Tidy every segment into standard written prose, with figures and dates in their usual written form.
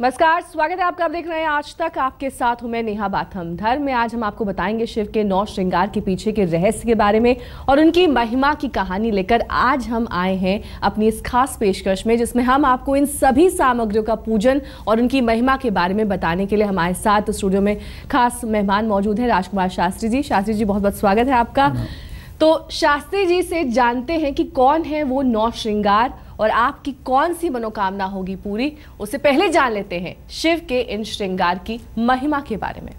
नमस्कार, स्वागत है आपका। आप देख रहे हैं आज तक। आपके साथ हूं मैं नेहा बाथम। धर्म में आज हम आपको बताएंगे शिव के 9 श्रृंगार के पीछे के रहस्य के बारे में और उनकी महिमा की कहानी लेकर आज हम आए हैं अपनी इस खास पेशकश में, जिसमें हम आपको इन सभी सामग्रियों का पूजन और उनकी महिमा के बारे में बताने के लिए हमारे साथ स्टूडियो में खास मेहमान मौजूद हैं, राजकुमार शास्त्री जी। शास्त्री जी, बहुत बहुत स्वागत है आपका। तो शास्त्री जी से जानते हैं कि कौन है वो 9 श्रृंगार और आपकी कौन सी मनोकामना होगी पूरी। उससे पहले जान लेते हैं शिव के इन श्रृंगार की महिमा के बारे में।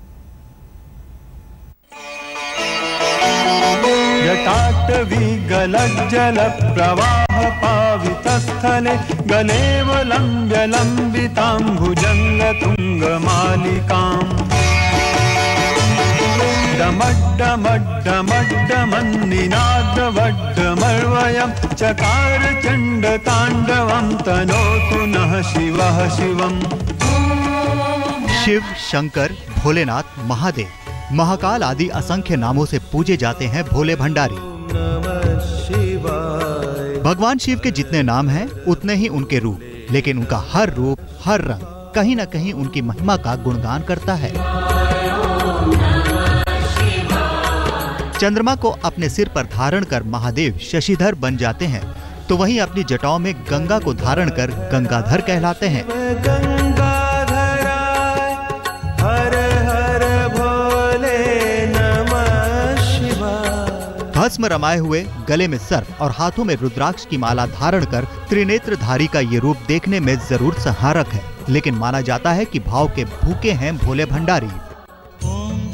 जटाटवी गलज्जल प्रवाह पावितस्थले गलेवलम्ब्य लम्बितां भुजंग तुंग मालिकाम् डमड्डमड्डमड्डमन्निनादवड्डमर्वयं चकार चण्डताण्डवं तनोतु नः शिवः शिवम्। शिव, शंकर, भोलेनाथ, महादेव, महाकाल आदि असंख्य नामों से पूजे जाते हैं भोले भंडारी। भगवान शिव के जितने नाम हैं उतने ही उनके रूप, लेकिन उनका हर रूप, हर रंग कहीं न कहीं उनकी महिमा का गुणगान करता है। चंद्रमा को अपने सिर पर धारण कर महादेव शशिधर बन जाते हैं, तो वहीं अपनी जटाओं में गंगा को धारण कर गंगाधर कहलाते हैं। भस्म रमाए हुए, गले में सर्प और हाथों में रुद्राक्ष की माला धारण कर त्रिनेत्रधारी का ये रूप देखने में जरूर संहारक है, लेकिन माना जाता है कि भाव के भूखे हैं भोले भंडारी।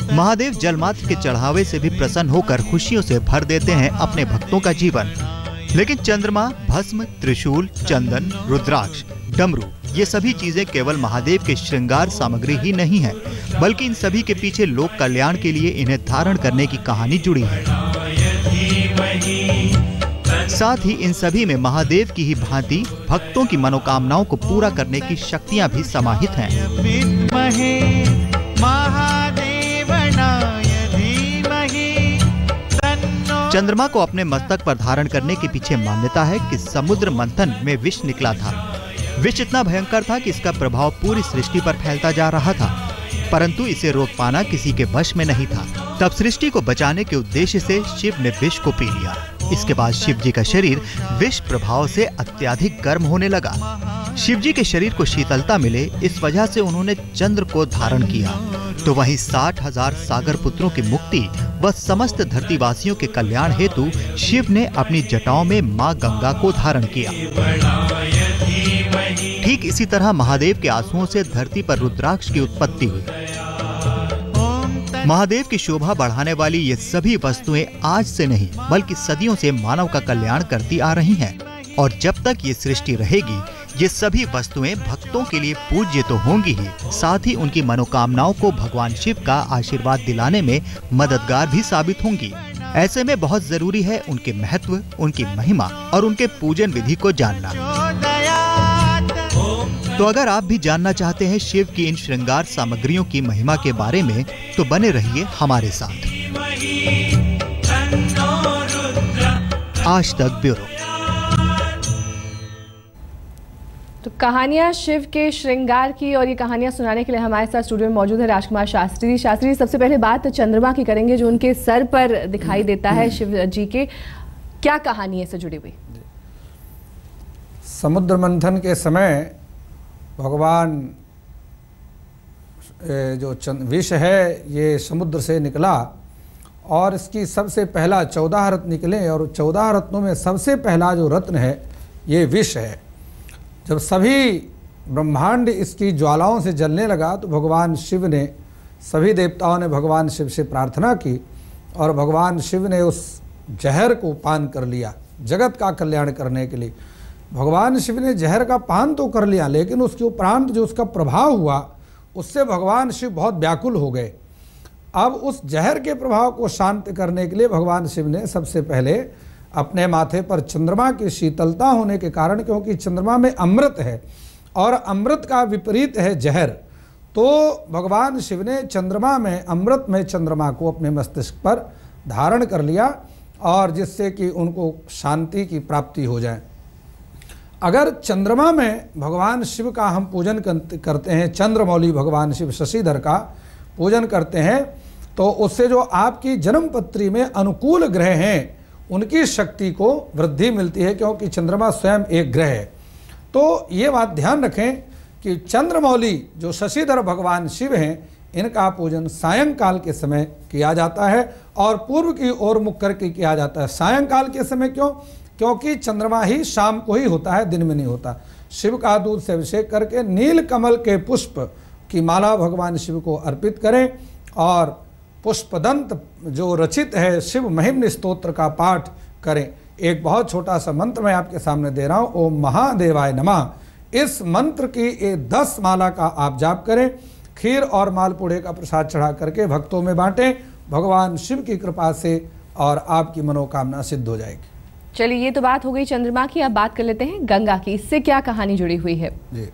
महादेव जलमात्र के चढ़ावे से भी प्रसन्न होकर खुशियों से भर देते हैं अपने भक्तों का जीवन। लेकिन चंद्रमा, भस्म, त्रिशूल, चंदन, रुद्राक्ष, डमरू, ये सभी चीजें केवल महादेव के श्रृंगार सामग्री ही नहीं है, बल्कि इन सभी के पीछे लोक कल्याण के लिए इन्हें धारण करने की कहानी जुड़ी है। साथ ही इन सभी में महादेव की ही भांति भक्तों की मनोकामनाओं को पूरा करने की शक्तियां भी समाहित हैं। चंद्रमा को अपने मस्तक पर धारण करने के पीछे मान्यता है कि समुद्र मंथन में विष निकला था। विष इतना भयंकर था कि इसका प्रभाव पूरी सृष्टि पर फैलता जा रहा था, परंतु इसे रोक पाना किसी के वश में नहीं था। तब सृष्टि को बचाने के उद्देश्य से शिव ने विष को पी लिया। इसके बाद शिव जी का शरीर विष प्रभाव से अत्यधिक गर्म होने लगा। शिव जी के शरीर को शीतलता मिले, इस वजह से उन्होंने चंद्र को धारण किया। तो वहीं 60,000 सागर पुत्रों की मुक्ति व समस्त धरतीवासियों के कल्याण हेतु शिव ने अपनी जटाओं में मां गंगा को धारण किया। ठीक इसी तरह महादेव के आंसुओं से धरती पर रुद्राक्ष की उत्पत्ति हुई। महादेव की शोभा बढ़ाने वाली ये सभी वस्तुएं आज से नहीं बल्कि सदियों से मानव का कल्याण करती आ रही हैं, और जब तक ये सृष्टि रहेगी ये सभी वस्तुएं भक्तों के लिए पूज्य तो होंगी ही, साथ ही उनकी मनोकामनाओं को भगवान शिव का आशीर्वाद दिलाने में मददगार भी साबित होंगी। ऐसे में बहुत जरूरी है उनके महत्व, उनकी महिमा और उनके पूजन विधि को जानना। तो अगर आप भी जानना चाहते हैं शिव की इन श्रृंगार सामग्रियों की महिमा के बारे में, तो बने रहिए हमारे साथ। आज तक ब्यूरो। तो कहानियां शिव के श्रृंगार की, और ये कहानियां सुनाने के लिए हमारे साथ स्टूडियो में मौजूद है राजकुमार शास्त्री जी। शास्त्री जी, सबसे पहले बात चंद्रमा की करेंगे जो उनके सर पर दिखाई देता है शिव जी के। क्या कहानी है इससे जुड़ी हुई? समुद्र मंथन के समय भगवान जो विष है ये समुद्र से निकला, और इसकी सबसे पहला 14 रत्न निकले, और 14 रत्नों में सबसे पहला जो रत्न है ये विष है। जब सभी ब्रह्मांड इसकी ज्वालाओं से जलने लगा तो भगवान शिव ने, सभी देवताओं ने भगवान शिव से प्रार्थना की, और भगवान शिव ने उस जहर को पान कर लिया जगत का कल्याण करने के लिए। भगवान शिव ने जहर का पान तो कर लिया, लेकिन उसके उपरांत जो उसका प्रभाव हुआ उससे भगवान शिव बहुत व्याकुल हो गए। अब उस जहर के प्रभाव को शांत करने के लिए भगवान शिव ने सबसे पहले अपने माथे पर चंद्रमा की शीतलता होने के कारण, क्योंकि चंद्रमा में अमृत है और अमृत का विपरीत है जहर, तो भगवान शिव ने चंद्रमा में, अमृत में चंद्रमा को अपने मस्तिष्क पर धारण कर लिया, और जिससे कि उनको शांति की प्राप्ति हो जाए। अगर चंद्रमा में भगवान शिव का हम पूजन करते हैं, चंद्रमौली भगवान शिव शशिधर का पूजन करते हैं, तो उससे जो आपकी जन्म पत्री में अनुकूल ग्रह हैं उनकी शक्ति को वृद्धि मिलती है, क्योंकि चंद्रमा स्वयं एक ग्रह है। तो ये बात ध्यान रखें कि चंद्रमौली जो शशिधर भगवान शिव हैं, इनका पूजन सायंकाल के समय किया जाता है और पूर्व की ओर मुख करके किया जाता है। सायंकाल के समय क्यों? क्योंकि चंद्रमा ही शाम को ही होता है, दिन में नहीं होता। शिव का दूध से अभिषेक करके नील कमल के पुष्प की माला भगवान शिव को अर्पित करें और पुष्पदंत जो रचित है शिव महिम्न स्तोत्र का पाठ करें। एक बहुत छोटा सा मंत्र मैं आपके सामने दे रहा हूँ, ओम महादेवाय नमः। इस मंत्र की 10 माला का आप जाप करें, खीर और मालपुड़े का प्रसाद चढ़ा करके भक्तों में बांटें, भगवान शिव की कृपा से और आपकी मनोकामना सिद्ध हो जाएगी। चलिए, ये तो बात हो गई चंद्रमा की, अब बात कर लेते हैं गंगा की। इससे क्या कहानी जुड़ी हुई है? जी,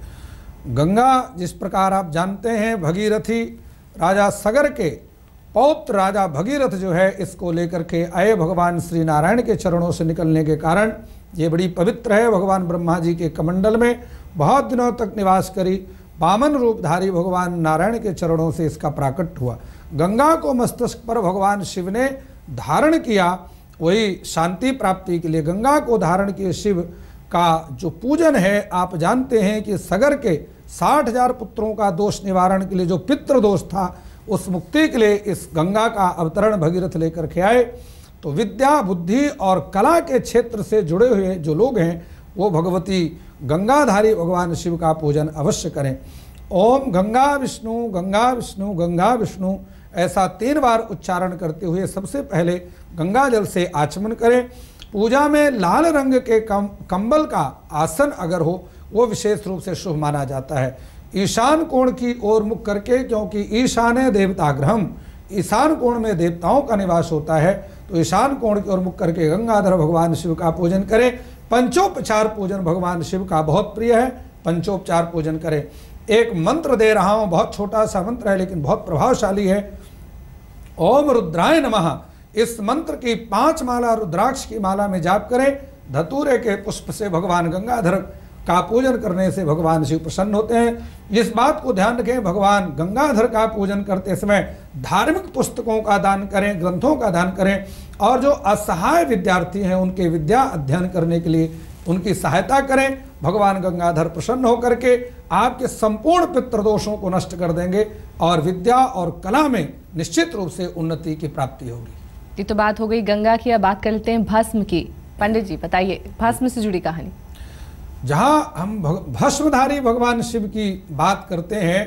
गंगा जिस प्रकार आप जानते हैं, भगीरथी राजा सगर के पौत्र राजा भगीरथ जो है, इसको लेकर के आए भगवान श्री नारायण के चरणों से निकलने के कारण ये बड़ी पवित्र है। भगवान ब्रह्मा जी के कमंडल में बहुत दिनों तक निवास करी, वामन रूपधारी भगवान नारायण के चरणों से इसका प्राकट हुआ। गंगा को मस्तक पर भगवान शिव ने धारण किया, वही शांति प्राप्ति के लिए गंगा को धारण किए शिव का जो पूजन है, आप जानते हैं कि सगर के 60,000 पुत्रों का दोष निवारण के लिए जो पितृदोष था, उस मुक्ति के लिए इस गंगा का अवतरण भगीरथ लेकर के आए। तो विद्या, बुद्धि और कला के क्षेत्र से जुड़े हुए जो लोग हैं, वो भगवती गंगाधारी भगवान शिव का पूजन अवश्य करें। ओम गंगा विष्णु गंगा विष्णु गंगा विष्णु, ऐसा 3 बार उच्चारण करते हुए सबसे पहले गंगा जल से आचमन करें। पूजा में लाल रंग के कंबल का आसन अगर हो, वो विशेष रूप से शुभ माना जाता है। ईशान कोण की ओर मुख करके, क्योंकि ईशान देवता गृहम, ईशान कोण में देवताओं का निवास होता है, तो ईशान कोण की ओर मुख करके गंगाधर भगवान शिव का पूजन करें। पंचोपचार पूजन भगवान शिव का बहुत प्रिय है, पंचोपचार पूजन करें। एक मंत्र दे रहा हूं, बहुत छोटा सा मंत्र है लेकिन बहुत प्रभावशाली है। ओम रुद्राय नमः, इस मंत्र की 5 माला रुद्राक्ष की माला में जाप करें। धतूरे के पुष्प से भगवान गंगाधर का पूजन करने से भगवान शिव प्रसन्न होते हैं। इस बात को ध्यान रखें, भगवान गंगाधर का पूजन करते समय धार्मिक पुस्तकों का दान करें, ग्रंथों का दान करें, और जो असहाय विद्यार्थी हैं उनके विद्या अध्ययन करने के लिए उनकी सहायता करें। भगवान गंगाधर प्रसन्न होकर के आपके संपूर्ण पितृदोषों को नष्ट कर देंगे और विद्या और कला में निश्चित रूप से उन्नति की प्राप्ति होगी। ये तो बात हो गई गंगा की, अब बात कर लेते हैं भस्म की। पंडित जी बताइए, भस्म से जुड़ी कहानी। जहां हम भस्मधारी भगवान शिव की बात करते हैं,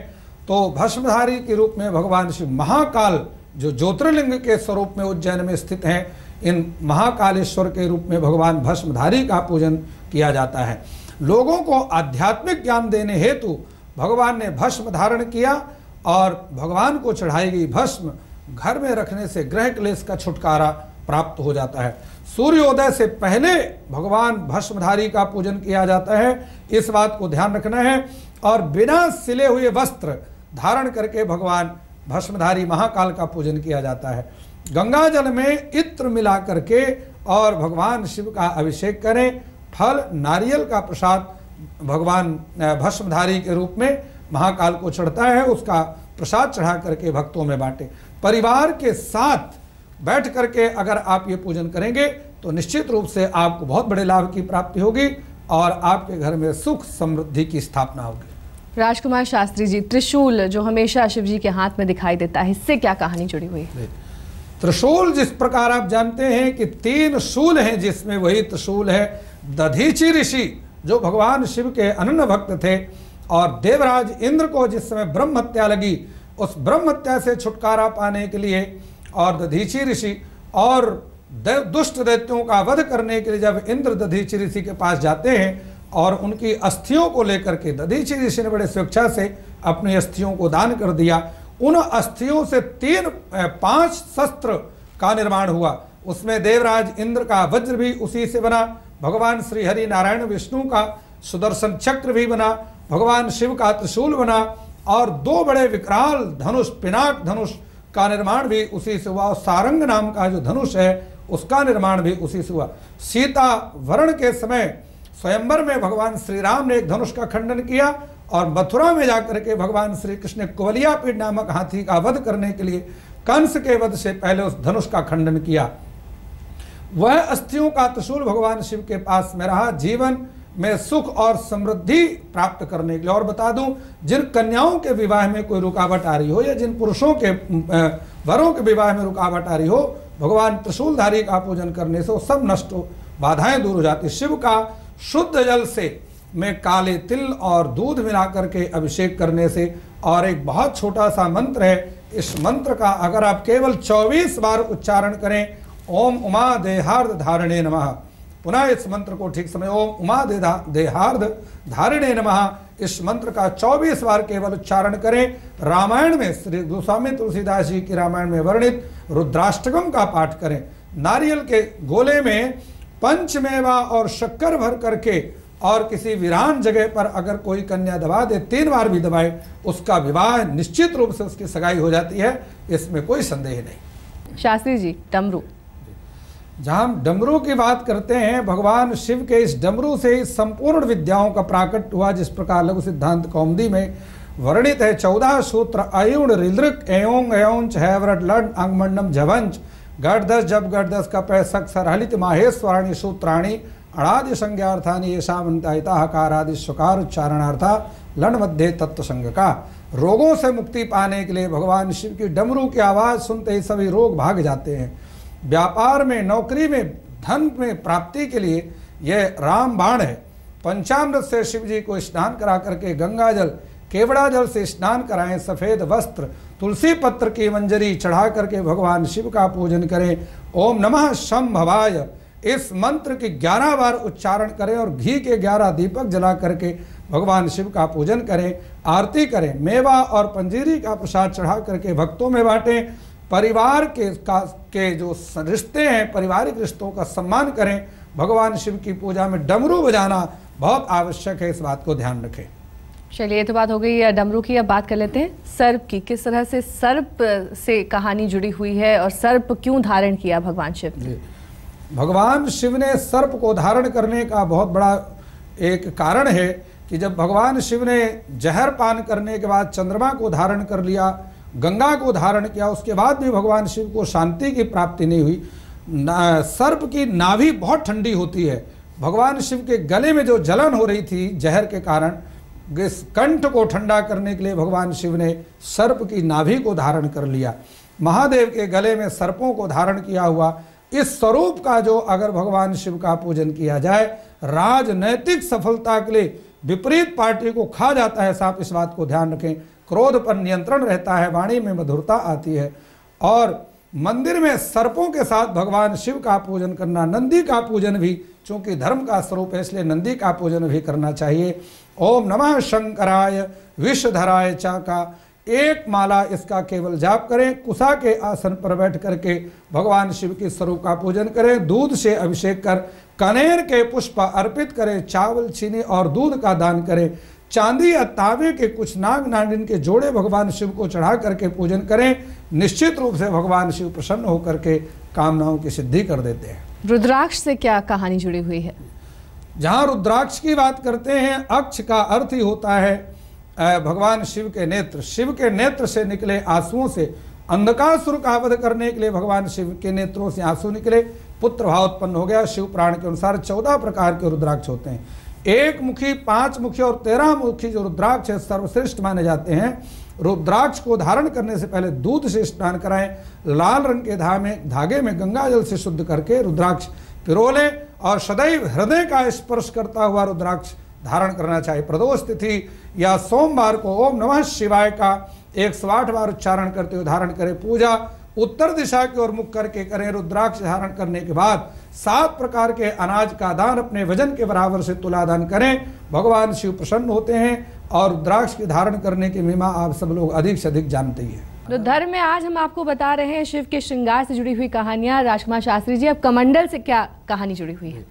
तो भस्मधारी के रूप में भगवान शिव महाकाल जो ज्योतिर्लिंग के स्वरूप में उज्जैन में स्थित हैं, इन महाकालेश्वर के रूप में भगवान भस्मधारी का पूजन किया जाता है। लोगों को आध्यात्मिक ज्ञान देने हेतु भगवान ने भस्म धारण किया और भगवान को चढ़ाई गई भस्म घर में रखने से ग्रह क्लेश का छुटकारा प्राप्त हो जाता है। सूर्योदय से पहले भगवान भस्मधारी का पूजन किया जाता है, इस बात को ध्यान रखना है। और बिना सिले हुए वस्त्र धारण करके भगवान भस्मधारी महाकाल का पूजन किया जाता है। गंगा जल में इत्र मिला करके और भगवान शिव का अभिषेक करें। फल नारियल का प्रसाद भगवान भस्मधारी के रूप में महाकाल को चढ़ता है, उसका प्रसाद चढ़ा करके भक्तों में बांटे। परिवार के साथ बैठ करके अगर आप ये पूजन करेंगे तो निश्चित रूप से आपको बहुत बड़े लाभ की प्राप्ति होगी और आपके घर में सुख समृद्धि की स्थापना होगी। राजकुमार शास्त्री जी, त्रिशूल जो हमेशा शिव जी के हाथ में दिखाई देता है, इससे क्या कहानी जुड़ी हुई है? त्रिशूल जिस प्रकार आप जानते हैं कि 3 शूल हैं, जिसमें वही त्रिशूल है दधीचि ऋषि जो भगवान शिव के अनन्य भक्त थे, और देवराज इंद्र को जिस समय ब्रह्म हत्या लगी, उस ब्रह्म हत्या से छुटकारा पाने के लिए और दधीचि ऋषि और दुष्ट दैत्यों का वध करने के लिए जब इंद्र दधीचि ऋषि के पास जाते हैं और उनकी अस्थियों को लेकर के, दधीचि ऋषि ने बड़े स्वेच्छा से अपनी अस्थियों को दान कर दिया। उन अस्थियों से 5 शस्त्र का निर्माण हुआ। उसमें देवराज इंद्र का वज्र भी उसी से बना, भगवान श्री हरि नारायण विष्णु का सुदर्शन चक्र भी बना, भगवान शिव का त्रिशूल बना, और 2 बड़े विकराल धनुष, पिनाक धनुष का निर्माण भी उसी से हुआ। और सारंग नाम का जो धनुष है उसका निर्माण भी उसी से हुआ। सीता वरण के समय स्वयंवर में भगवान श्री राम ने एक धनुष का खंडन किया और मथुरा में जाकर के भगवान श्री कृष्ण ने कुवलियापीठ नामक हाथी का वध करने के लिए कंस के वध से पहले उस धनुष का खंडन किया। वह अस्थियों का त्रिशूल भगवान शिव के पास में रहा जीवन में सुख और समृद्धि प्राप्त करने के लिए। और बता दूं, जिन कन्याओं के विवाह में कोई रुकावट आ रही हो या जिन पुरुषों के वरों के विवाह में रुकावट आ रही हो, भगवान त्रिशूलधारी का पूजन करने से वो सब नष्ट हो, बाधाएं दूर हो जाती। शिव का शुद्ध जल से में काले तिल और दूध मिला करके अभिषेक करने से, और एक बहुत छोटा सा मंत्र है, इस मंत्र का अगर आप केवल 24 बार उच्चारण करें, ओम उमा देहार्द धारणे नमः, पुनः इस मंत्र को ठीक समय, ओम उमा देहार्द धारणे नमः, इस मंत्र का 24 बार केवल उच्चारण करें। रामायण में श्री गोस्वामी तुलसीदास जी की रामायण में वर्णित रुद्राष्टकम का पाठ करें। नारियल के गोले में पंचमेवा और शक्कर भर करके और किसी वीरान जगह पर अगर कोई कन्या दबा दे, 3 बार भी दबाए, उसका विवाह निश्चित रूप से उसकी सगाई हो जाती है, इसमें कोई संदेह नहीं। शास्त्री जी, डमरू, जहां हम डमरू की बात करते हैं, भगवान शिव के इस डमरू से ही संपूर्ण विद्याओं का प्राकट हुआ, जिस प्रकार लघु सिद्धांत कौमुदी में वर्णित है। 14 सूत्र अयुण ऋदृक एयों एयोंच हैव्रट लड अंगमंडम जवंच गढ़दस जब गढ़दस कप सक सरहलित माहेश्वराणी सूत्राणी अणादि संज्ञार्थानि येषामन्तायिता हकारादि स्वकार उच्चारणार्था लन मध्य तत्व संग का। रोगों से मुक्ति पाने के लिए भगवान शिव की डमरू की आवाज सुनते ही सभी रोग भाग जाते हैं। व्यापार में, नौकरी में, धन में प्राप्ति के लिए यह रामबाण है। पंचामृत से शिव जी को स्नान करा करके गंगा जल, केवड़ा जल से स्नान कराएं, सफेद वस्त्र, तुलसी पत्र की मंजरी चढ़ा करके भगवान शिव का पूजन करें। ओम नमः शंभवाय, इस मंत्र की 11 बार उच्चारण करें और घी के 11 दीपक जला करके भगवान शिव का पूजन करें, आरती करें। मेवा और पंजीरी का प्रसाद चढ़ा करके भक्तों में बांटें। परिवार के जो रिश्ते हैं, पारिवारिक रिश्तों का सम्मान करें। भगवान शिव की पूजा में डमरू बजाना बहुत आवश्यक है, इस बात को ध्यान रखें। चलिए, ये तो बात हो गई डमरू की। अब बात कर लेते हैं सर्प की। किस तरह से सर्प से कहानी जुड़ी हुई है और सर्प क्यों धारण किया भगवान शिव ने? भगवान शिव ने सर्प को धारण करने का बहुत बड़ा एक कारण है कि जब भगवान शिव ने जहर पान करने के बाद चंद्रमा को धारण कर लिया, गंगा को धारण किया, उसके बाद भी भगवान शिव को शांति की प्राप्ति नहीं हुई। सर्प की नाभि बहुत ठंडी होती है। भगवान शिव के गले में जो जलन हो रही थी जहर के कारण, इस कंठ को ठंडा करने के लिए भगवान शिव ने सर्प की नाभि को धारण कर लिया। महादेव के गले में सर्पों को धारण किया हुआ इस स्वरूप का जो अगर भगवान शिव का पूजन किया जाए, राजनैतिक सफलता के लिए विपरीत पार्टी को खा जाता है। साहब, इस बात को ध्यान रखें। क्रोध पर नियंत्रण रहता है, वाणी में मधुरता आती है। और मंदिर में सर्पों के साथ भगवान शिव का पूजन करना, नंदी का पूजन भी चूंकि धर्म का स्वरूप है इसलिए नंदी का पूजन भी करना चाहिए। ओम नमः शंकराय विषधराय चा का एक माला इसका केवल जाप करें। कुशा के आसन पर बैठ करके भगवान शिव के स्वरूप का पूजन करें। दूध से अभिषेक कर कनेर के पुष्प अर्पित करें। चावल, चीनी और दूध का दान करें। चांदी या तांबे के कुछ नाग नागिन के जोड़े भगवान शिव को चढ़ा करके पूजन करें। निश्चित रूप से भगवान शिव प्रसन्न होकर के कामनाओं की सिद्धि कर देते हैं। रुद्राक्ष से क्या कहानी जुड़ी हुई है? जहाँ रुद्राक्ष की बात करते हैं, अक्ष का अर्थ ही होता है भगवान शिव के नेत्र। शिव के नेत्र से निकले आंसुओं से अंधकासुर का वध करने के लिए भगवान शिव के नेत्रों से आंसू निकले, पुत्र भाव उत्पन्न हो गया। शिव पुराण के अनुसार 14 प्रकार के रुद्राक्ष होते हैं। 1 मुखी, 5 मुखी और 13 मुखी जो रुद्राक्ष है सर्वश्रेष्ठ माने जाते हैं। रुद्राक्ष को धारण करने से पहले दूध से स्नान कराएं। लाल रंग के धागे में गंगा जल से शुद्ध करके रुद्राक्ष पिरो लें और सदैव हृदय का स्पर्श करता हुआ रुद्राक्ष धारण करना चाहिए। प्रदोष तिथि या सोमवार को ओम नमः शिवाय का 108 बार उच्चारण करते हुए धारण करें। पूजा उत्तर दिशा की ओर मुख करके करें। रुद्राक्ष धारण करने के बाद 7 प्रकार के अनाज का दान अपने वजन के बराबर से तुला दान करें। भगवान शिव प्रसन्न होते हैं और रुद्राक्ष की धारण करने की महिमा आप सब लोग अधिक से अधिक जानते ही हैं। तो धर्म में आज हम आपको बता रहे हैं शिव के श्रृंगार से जुड़ी हुई कहानियां। राजकुमार शास्त्री जी, अब कमंडल से क्या कहानी जुड़ी हुई है?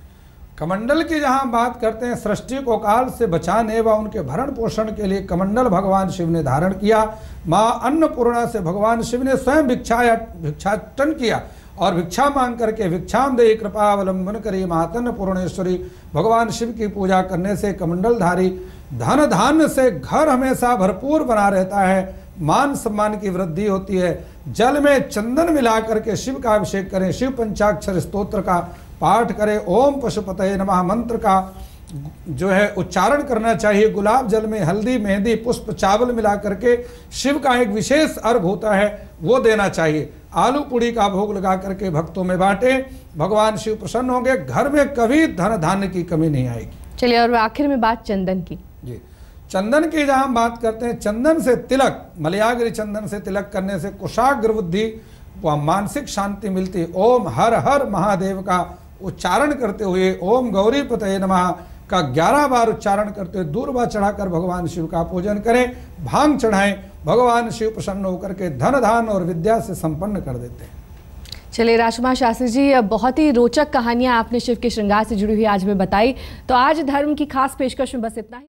कमंडल की जहां बात करते हैं, सृष्टि को काल से बचाने व उनके भरण पोषण के लिए कमंडल भगवान शिव ने धारण किया। माँ अन्नपूर्णा से भगवान शिव ने स्वयं भिक्षाटन किया और भिक्षा मांग करके भिक्षाम दे कृपा अवलंबन करी महातन पूर्णेश्वरी। भगवान शिव की पूजा करने से कमंडलधारी धन धान्य से घर हमेशा भरपूर बना रहता है, मान सम्मान की वृद्धि होती है। जल में चंदन मिला करके शिव का अभिषेक करें, शिव पंचाक्षर स्तोत्र का पाठ करें, ओम पशुपतये नमः मंत्र का जो है उच्चारण करना चाहिए। गुलाब जल में हल्दी, मेहंदी, पुष्प, चावल मिला करके शिव का एक विशेष अर्घ होता है वो देना चाहिए। आलू पूड़ी का भोग लगा करके भक्तों में बांटे, भगवान शिव प्रसन्न होंगे, घर में कभी धन धान्य की कमी नहीं आएगी। चलिए, और आखिर में बात चंदन की। जी, चंदन की जहां हम बात करते हैं, चंदन से तिलक, मलयागिरी चंदन से तिलक करने से कुशाग्र बुद्धि व मानसिक शांति मिलती। ओम हर हर महादेव का उच्चारण करते हुए, ओम गौरी पतये नमः का 11 बार उच्चारण करते हुए दूर्वा चढ़ाकर भगवान शिव का पूजन करें, भांग चढ़ाएं। भगवान शिव प्रसन्न होकर के धन धान और विद्या से संपन्न कर देते हैं। चलिए राजकुमार शास्त्री जी, बहुत ही रोचक कहानियां आपने शिव के श्रृंगार से जुड़ी हुई आज में बताई। तो आज धर्म की खास पेशकश में बस इतना ही।